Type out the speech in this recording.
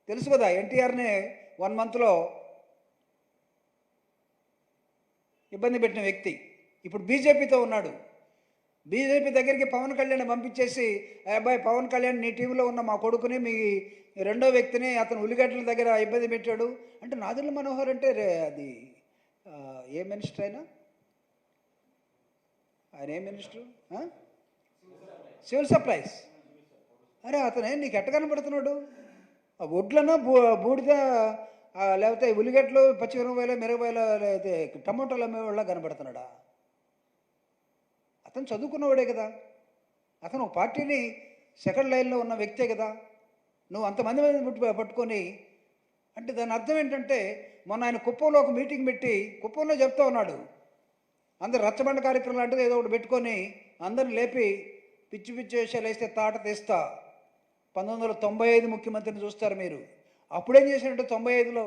తెలుసు కదా, ఎన్టీఆర్ని 1 మంత్లో ఇబ్బంది పెట్టిన వ్యక్తి ఇప్పుడు బీజేపీతో ఉన్నాడు. బీజేపీ దగ్గరికి పవన్ కళ్యాణ్ పంపించేసి, అబ్బాయి పవన్ కళ్యాణ్ నీ టీంలో ఉన్న మా కొడుకుని, మీ రెండో వ్యక్తిని అతను ఉల్లిగడ్డల దగ్గర ఇబ్బంది పెట్టాడు అంటే, నాదెండ్ల మనోహర్ అంటే అది ఏ మినిస్టర్ అయినా, ఆయన ఏ మినిస్టర్? Civil supplies. అరే అతనే నీకు ఎట్ట కనబడుతున్నాడు? ఒడ్లన బూడిద లేకపోతే ఉల్లిగడ్డలు, పచ్చిమిరపకాయలు, మిరపకాయలు, లేకపోతే టమాటోలు అమ్మేవాళ్ళ కనబడుతున్నాడా? అతను చదువుకున్నవాడే కదా, అతను ఒక పార్టీని సెకండ్ లైన్లో ఉన్న వ్యక్తే కదా. నువ్వు అంతమంది పట్టుకొని అంటే దాని అర్థం ఏంటంటే, మొన్న ఆయన కుప్పంలో ఒక మీటింగ్ పెట్టి కుప్పంలో చెప్తా ఉన్నాడు, అందరు రచ్చబండ కార్యక్రమం లాంటిది ఏదో ఒకటి పెట్టుకొని అందరిని లేపి పిచ్చి పిచ్చి వేషాలు వేస్తే తాట తీస్తా, 1995 ముఖ్యమంత్రిని చూస్తారు మీరు. అప్పుడేం చేసినట్టు 95లో